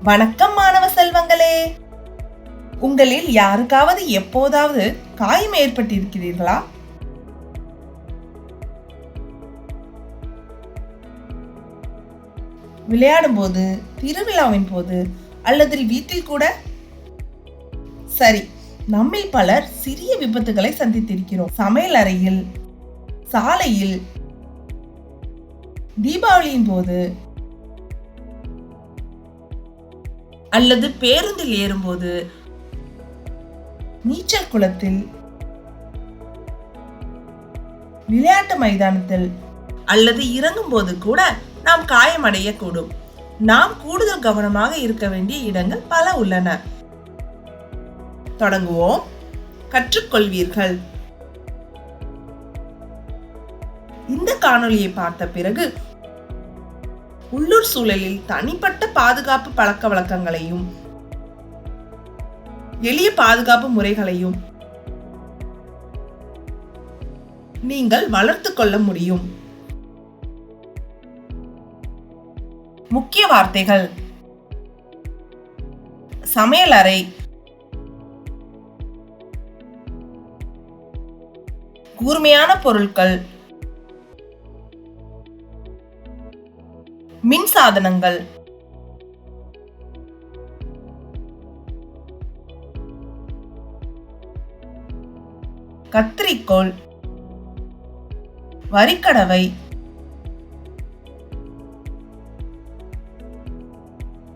வணக்கம் மாணவ செல்வங்களே. உங்களில் யாருக்காவது எப்போதாவது காயம் ஏற்பட்டிருக்கிறீர்களா? விளையாடும் போது, திருவிழாவின் போது அல்லது வீட்டில் கூட? சரி, நம்மில் பலர் சிறிய விபத்துகளை சந்தித்திருக்கிறோம். சமையல் அறையில், சாலையில், தீபாவளியின் போது அல்லது பேருந்தில் ஏறும்போது, நீச்சல் குளத்தில், விளையாட்டு மைதானத்தில் அல்லது இறங்கும் போது கூட நாம் காயமடையக்கூடும். நாம் கூடுதல் கவனமாக இருக்க வேண்டிய இடங்கள் பல உள்ளன. தொடங்குவோம். கற்றுக்கொள்வீர்கள். இந்த காணொளியை பார்த்த பிறகு உள்ளூர் சூழலில் தனிப்பட்ட பாதுகாப்பு பழக்க வழக்கங்களையும் எளிய பாதுகாப்பு முறைகளையும் நீங்கள் வளர்த்துக் கொள்ள முடியும். முக்கிய வார்த்தைகள்: சமையலறை, கூர்மையான பொருட்கள், மின் சாதனங்கள், கத்தரிக்கோல், வரிக்கடவை,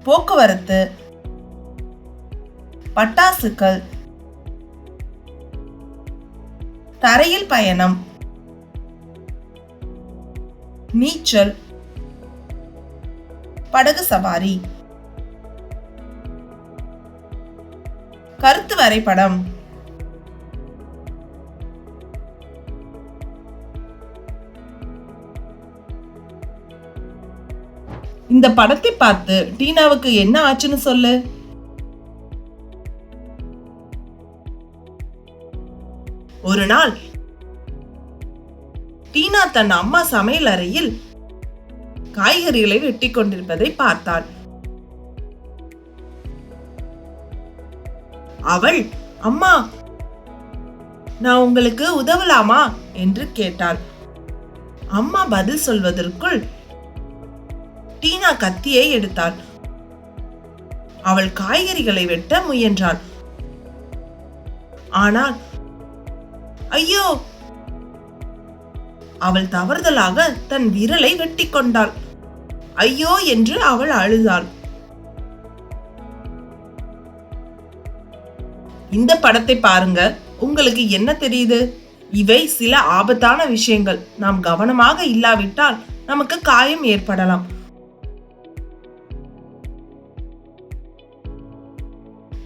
போக்குவரத்து, பட்டாசுகள், தரையில் பயணம், நீச்சல், படகு சவாரி, கருத்து வரைபடம். இந்த படத்தை பார்த்து டீனாவுக்கு என்ன ஆச்சுன்னு சொல்லு. ஒரு நாள் டீனா தன் அம்மா சமையல் அறையில் காய்கறிகளை வெட்டி கொண்டிருப்பதை பார்த்தாள். அவள், அம்மா, நான் உங்களுக்கு உதவலாமா என்று கேட்டாள். அம்மா பதில் சொல்வதற்குள் டீனா கத்தியை எடுத்தாள். அவள் காய்கறிகளை வெட்ட முயன்றாள். ஆனால் ஐயோ! அவள் தவறுதலாக தன் விரலை வெட்டி கொண்டாள். ஐயோ என்று அவள் அழுதாள். இந்த படத்தை பாருங்க, உங்களுக்கு என்ன தெரியுது? இவை சில ஆபத்தான விஷயங்கள். நாம் கவனமாக இல்லாவிட்டால் நமக்கு காயம் ஏற்படலாம்.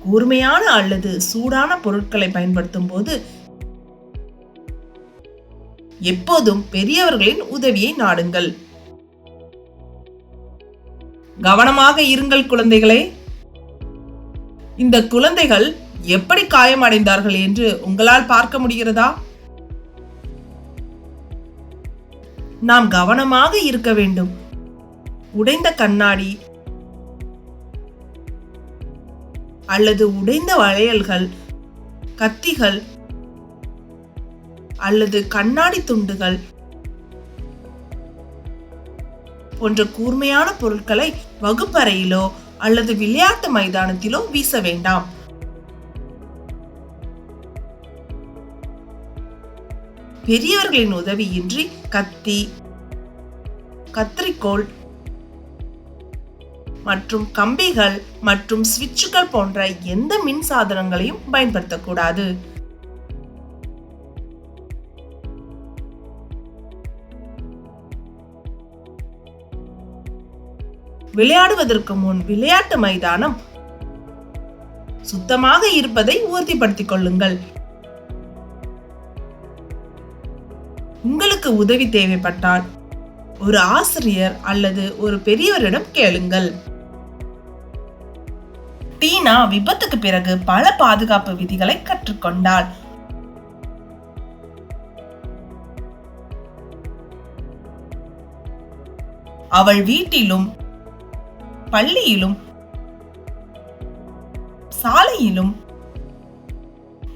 கூர்மையான அல்லது சூடான பொருட்களை பயன்படுத்தும் போது எப்போதும் பெரியவர்களின் உதவியை நாடுங்கள். கவனமாக இருங்கள் குழந்தைகளே. இந்த குழந்தைகள் எப்படி காயமடைந்தார்கள் என்று உங்களால் பார்க்க முடிகிறதா? நாம் கவனமாக இருக்க வேண்டும். உடைந்த கண்ணாடி அல்லது உடைந்த வளையல்கள், கத்திகள் அல்லது கண்ணாடி துண்டுகள் போன்ற கூர்மையான பொருட்களை வகுப்பறையிலோ அல்லது விளையாட்டு மைதானத்திலோ வீச வேண்டாம். பெரியவர்களின் உதவியின்றி கத்தி, கத்தரிக்கோல் மற்றும் கம்பிகள் மற்றும் சுவிட்சுகள் போன்ற எந்த மின் சாதனங்களையும் பயன்படுத்தக்கூடாது. விளையாடுவதற்கு முன் விளையாட்டு மைதானம் சுத்தமாக இருப்பதை உறுதிப்படுத்திக் கொள்ளுங்கள். உங்களுக்கு உதவி தேவைப்பட்டால் ஒரு ஆசிரியர் அல்லது ஒரு பெரியவரிடம் கேளுங்கள். டீனா விபத்துக்கு பிறகு பல பாதுகாப்பு விதிகளை கற்றுக்கொண்டாள். அவள் வீட்டிலும் பள்ளியிலும் சாலையிலும்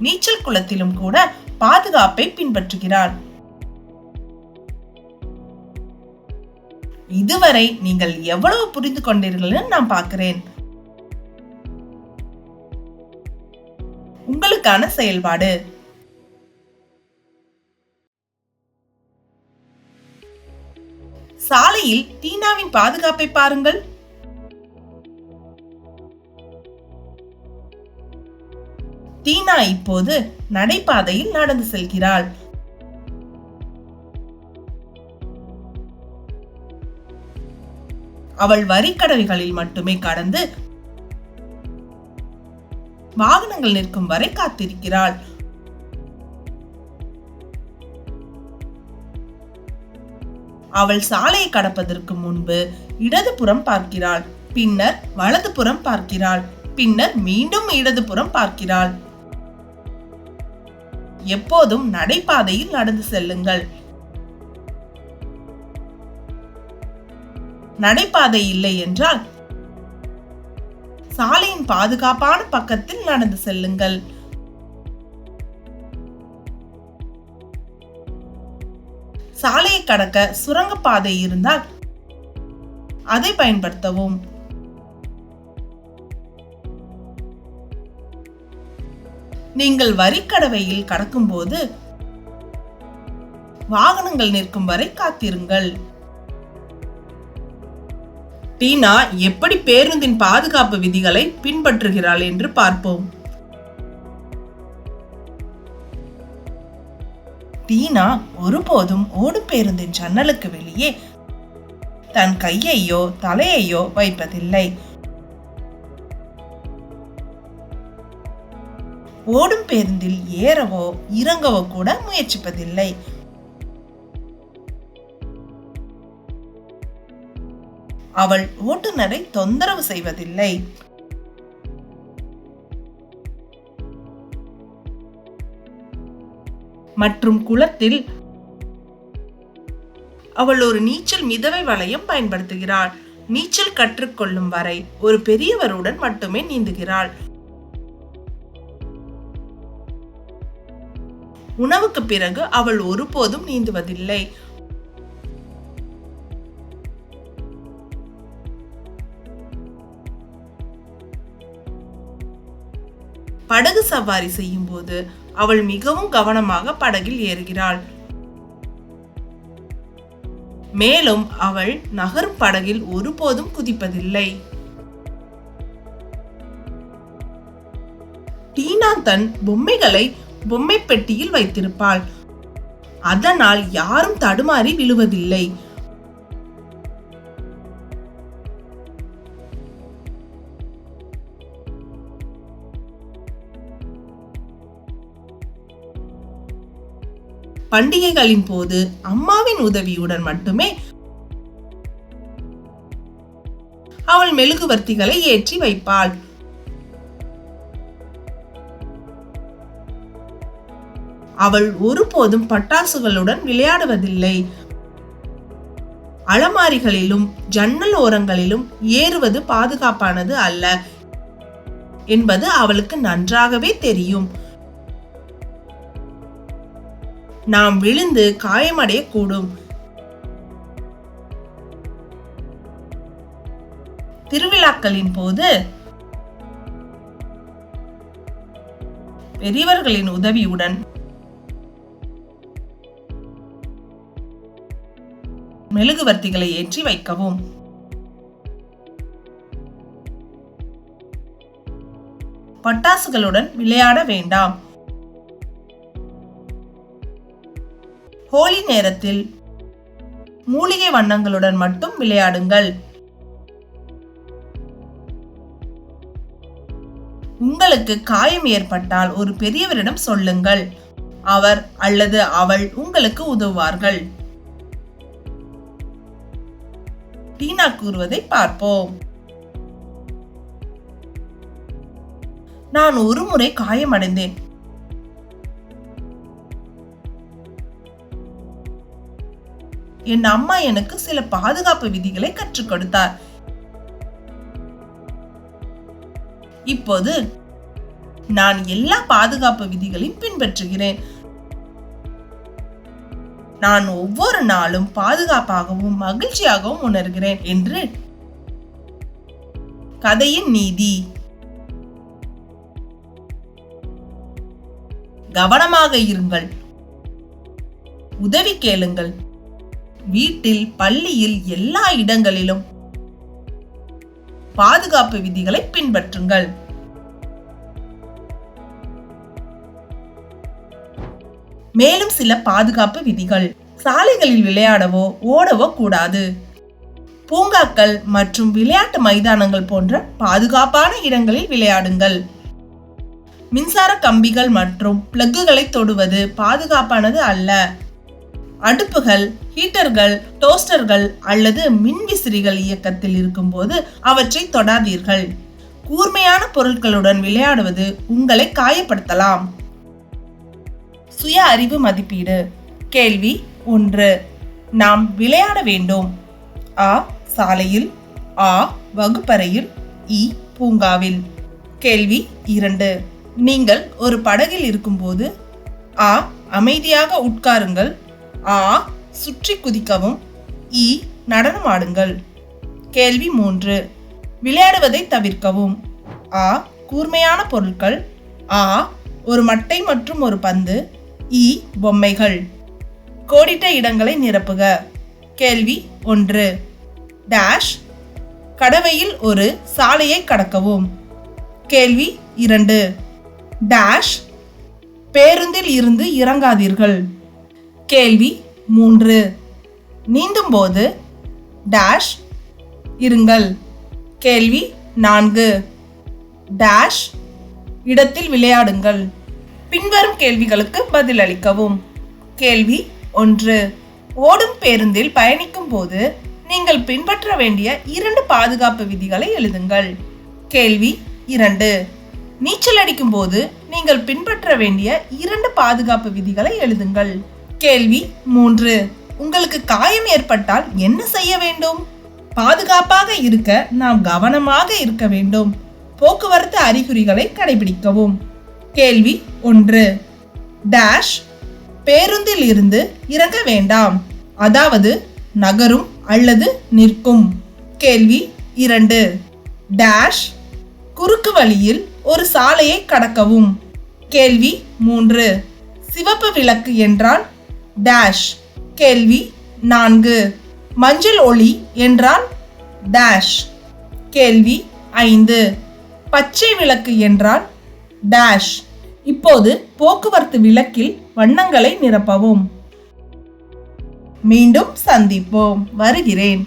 நீச்சல் குளத்திலும் கூட பாதுகாப்பை பின்பற்றுகிறாள். இதுவரை நீங்கள் எவ்வளவு புரிந்து கொண்டீர்கள்னு நான் பார்க்கிறேன். உங்களுக்கான செயல்பாடு: சாலையில் டீனாவின் பாதுகாப்பை பாருங்கள். டீனா இப்போது நடைபாதையில் நடந்து செல்கிறாள். அவள் வரிக்கடவைகளில் மட்டுமே கடந்து வாகனங்கள் நிற்கும் வரை காத்திருக்கிறாள். அவள் சாலையை கடப்பதற்கு முன்பு இடதுபுறம் பார்க்கிறாள், பின்னர் வலதுபுறம் பார்க்கிறாள், பின்னர் மீண்டும் இடதுபுறம் பார்க்கிறாள். எப்போதும் நடைபாதையில் நடந்து செல்லுங்கள். நடைபாதை இல்லை என்றால் சாலையின் பாதுகாப்பான பக்கத்தில் நடந்து செல்லுங்கள். சாலையை கடக்க சுரங்கப்பாதை இருந்தால் அதை பயன்படுத்தவும். நீங்கள் வரிக்கடவையில் கடக்கும் போது வாகனங்கள் நிற்கும் வரை காத்திருங்கள். டீனா எப்படி பேருந்தின் பாதுகாப்பு விதிகளை பின்பற்றுகிறாள் என்று பார்ப்போம். டீனா ஒருபோதும் ஓடும் பேருந்தின் ஜன்னலுக்கு வெளியே தன் கையையோ தலையையோ வைப்பதில்லை. ஓடும் பேருந்தில் ஏறவோ இறங்கவோ கூட முயற்சிப்பதில்லை. அவள் ஓட்டுநரை தொந்தரவு செய்வதில்லை. மற்றும் குளத்தில் அவள் ஒரு நீச்சல் மிதவை வளையம் பயன்படுத்துகிறாள். நீச்சல் கற்றுக்கொள்ளும் வரை ஒரு பெரியவருடன் மட்டுமே நீந்துகிறாள். உணவுக்கு பிறகு அவள் ஒருபோதும் நீந்துவதில்லை. படகு சவாரி செய்யும் போது அவள் மிகவும் கவனமாக படகில் ஏறுகிறாள். மேலும் அவள் நகரும் படகில் ஒருபோதும் குதிப்பதில்லை. டீனா தன் பொம்மைகளை பொம்மை பெட்டியில் வைத்திருப்பாள். அதனால் யாரும் தடுமாறி விழுவதில்லை. பண்டிகைகளின் போது அம்மாவின் உதவியுடன் மட்டுமே அவள் மெழுகுவர்த்திகளை ஏற்றி வைப்பாள். அவள் ஒருபோதும் பட்டாசுகளுடன் விளையாடுவதில்லை. அலமாரிகளிலும் ஜன்னல் ஓரங்களிலும் ஏறுவது பாதுகாப்பானது அல்ல என்பது அவளுக்கு நன்றாகவே தெரியும். நாம் விழுந்து காயமடையக்கூடும். திருவிழாக்களின் போது பெரியவர்களின் உதவியுடன் மெழுகுவர்த்திகளை ஏற்றி வைக்கவும். பட்டாசுகளுடன் விளையாட வேண்டாம். ஹோலி நேரத்தில் மூலிகை வண்ணங்களுடன் மட்டும் விளையாடுங்கள். உங்களுக்கு காயம் ஏற்பட்டால் ஒரு பெரியவரிடம் சொல்லுங்கள். அவர் அல்லது அவள் உங்களுக்கு உதவுவார்கள். டீனா கூறுவதை பார்ப்போம். நான் ஒரு முறை காயமடைந்தேன். என் அம்மா எனக்கு சில பாதுகாப்பு விதிகளை கற்றுக் கொடுத்தார். இப்போது நான் எல்லா பாதுகாப்பு விதிகளையும் பின்பற்றுகிறேன். நான் ஒவ்வொரு நாளும் பாதுகாப்பாகவும் மகிழ்ச்சியாகவும் உணர்கிறேன் என்று. கதையின் நீதி: கவனமாக இருங்கள், உதவி கேளுங்கள். வீட்டில், பள்ளியில், எல்லா இடங்களிலும் பாதுகாப்பு விதிகளை பின்பற்றுங்கள். மேலும் சில பாதுகாப்பு விதிகள்: சாலைகளில் விளையாடவோ ஓடவோ கூடாது. பூங்காக்கள் மற்றும் விளையாட்டு மைதானங்கள் போன்ற பாதுகாப்பான இடங்களில் விளையாடுங்கள். மின்சார கம்பிகள் மற்றும் பிளக்குகளை தொடுவது பாதுகாப்பானது அல்ல. அடுப்புகள், ஹீட்டர்கள், டோஸ்டர்கள் அல்லது மின்விசிறிகள் இயக்கத்தில் இருக்கும்போது அவற்றை தொடாதீர்கள். கூர்மையான பொருட்களுடன் விளையாடுவது உங்களை காயப்படுத்தலாம். சுய அறிவு மதிப்பீடு. கேள்வி 1. நாம் விளையாட வேண்டும். அ. சாலையில், ஆ. வகுப்பறையில், இ. பூங்காவில். கேள்வி 2. நீங்கள் ஒரு படகில் இருக்கும்போது. ஆ. அமைதியாக உட்காருங்கள். ஆ. சுற்றி குதிக்கவும். இ. நடனமாடுங்கள். கேள்வி 3. விளையாடுவதை தவிர்க்கவும். ஆ. கூர்மையான பொருட்கள். ஆ. ஒரு மட்டை மற்றும் ஒரு பந்து. இ. பொம்மைகள். கோடிட்ட இடங்களை நிரப்புக. கேள்வி 1. டேஷ் கடவையில் ஒரு சாலையை கடக்கவும். கேள்வி 2. டேஷ் பேருந்தில் இருந்து இறங்காதீர்கள். கேள்வி 3. நீந்தும் போது டேஷ் இருங்கள். கேள்வி 4. டேஷ் இடத்தில் விளையாடுங்கள். பின்வரும் கேள்விகளுக்கு பதிலளிக்கவும். கேள்வி 1. ஓடும் பேருந்தில் பயணிக்கும் போது நீங்கள் பின்பற்ற வேண்டிய 2 பாதுகாப்பு விதிகளை எழுதுங்கள். கேள்வி 2. நீச்சல் அடிக்கும் போது நீங்கள் பின்பற்ற வேண்டிய 2 பாதுகாப்பு விதிகளை எழுதுங்கள். கேள்வி 3. உங்களுக்கு காயம் ஏற்பட்டால் என்ன செய்ய வேண்டும்? பாதுகாப்பாக இருக்க நாம் கவனமாக இருக்க வேண்டும். போக்குவரத்து அறிகுறிகளை கடைபிடிக்கவும். கேள்வி 1. டேஷ் பேருந்தில் இருந்து இறங்க வேண்டாம், அதாவது நகரும் அல்லது நிற்கும். கேள்வி 2. டேஷ் குறுக்கு வழியில் ஒரு சாலையை கடக்கவும். கேள்வி 3. சிவப்பு விளக்கு என்றால் டேஷ். கேள்வி 4. மஞ்சள் ஒளி என்றால் டேஷ். கேள்வி 5. பச்சை விளக்கு என்றால் டேஷ். இப்போது போக்குவரத்து விளக்கில் வண்ணங்களை நிரப்பவும். மீண்டும் சந்திப்போம். வருகிறேன்.